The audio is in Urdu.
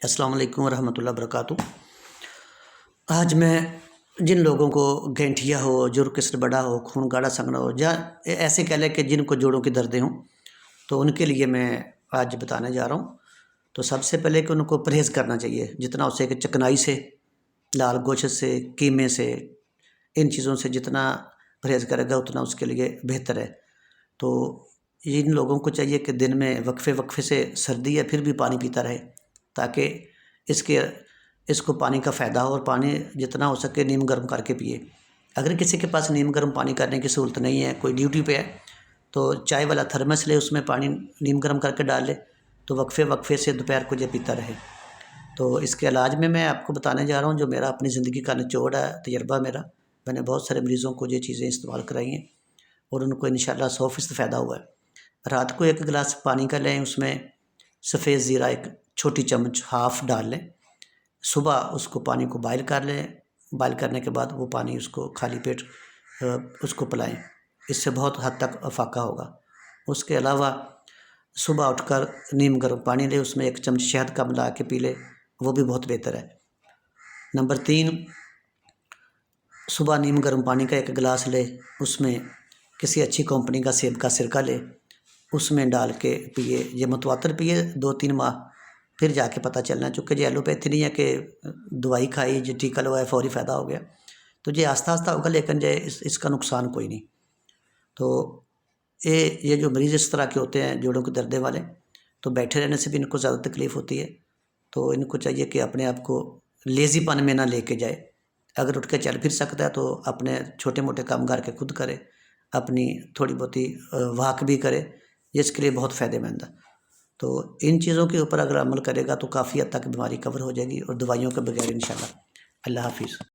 السلام علیکم ورحمۃ اللہ وبرکاتہ۔ آج میں جن لوگوں کو گینٹھیا ہو، جرکسر بڑا ہو، خون گاڑھا سنگنا ہو، یا ایسے کہہ لیں کہ جن کو جوڑوں کی دردیں ہوں، تو ان کے لیے میں آج بتانے جا رہا ہوں۔ تو سب سے پہلے کہ ان کو پرہیز کرنا چاہیے جتنا ہو سکے، چکنائی سے، لال گوشت سے، قیمے سے، ان چیزوں سے جتنا پرہیز کرے گا اتنا اس کے لیے بہتر ہے۔ تو ان لوگوں کو چاہیے کہ دن میں وقفے وقفے سے سردی ہے پھر بھی پانی پیتا رہے، تاکہ اس کو پانی کا فائدہ ہو، اور پانی جتنا ہو سکے نیم گرم کر کے پیے۔ اگر کسی کے پاس نیم گرم پانی کرنے کی سہولت نہیں ہے، کوئی ڈیوٹی پہ ہے، تو چائے والا تھرمس لے، اس میں پانی نیم گرم کر کے ڈال لے، تو وقفے وقفے سے دوپہر کو یہ پیتا رہے۔ تو اس کے علاج میں آپ کو بتانے جا رہا ہوں جو میرا اپنی زندگی کا نچوڑ ہے، تجربہ میرا۔ میں نے بہت سارے مریضوں کو یہ چیزیں استعمال کرائی ہیں اور ان کو انشاءاللہ 100% فائدہ ہوا ہے۔ رات کو 1 گلاس پانی کا لیں، اس میں سفید زیرہ 1 چھوٹی چمچ ہاف ڈال لیں، صبح اس کو پانی کو بائل کر لیں، بائل کرنے کے بعد وہ پانی اس کو خالی پیٹ اس کو پلائیں، اس سے بہت حد تک افاقہ ہوگا۔ اس کے علاوہ صبح اٹھ کر نیم گرم پانی لے، اس میں 1 چمچ شہد کا ملا کے پی لے، وہ بھی بہت بہتر ہے۔ نمبر 3، صبح نیم گرم پانی کا 1 گلاس لے، اس میں کسی اچھی کمپنی کا سیب کا سرکہ لے، اس میں ڈال کے پیے۔ یہ متواتر پیے 2-3 ماہ، پھر جا کے پتہ چلنا، چونکہ یہ ایلوپیتھی نہیں ہے کہ دوائی کھائی جو ٹیکہ لگوایا فوری فائدہ ہو گیا، تو یہ آہستہ آہستہ ہوگا، لیکن اس کا نقصان کوئی نہیں۔ تو یہ جو مریض اس طرح کے ہوتے ہیں جوڑوں کی دردیں والے، تو بیٹھے رہنے سے بھی ان کو زیادہ تکلیف ہوتی ہے، تو ان کو چاہیے کہ اپنے آپ کو لیزی پن میں نہ لے کے جائے۔ اگر اٹھ کے چل پھر سکتا ہے تو اپنے چھوٹے موٹے کام گھر کے خود کرے، اپنی تھوڑی بہتی واک بھی کرے، یہ اس کے لیے بہت فائدہ مند ہے۔ تو ان چیزوں کے اوپر اگر عمل کرے گا تو کافی حد تک بیماری کور ہو جائے گی، اور دوائیوں کے بغیر انشاءاللہ۔ اللہ حافظ۔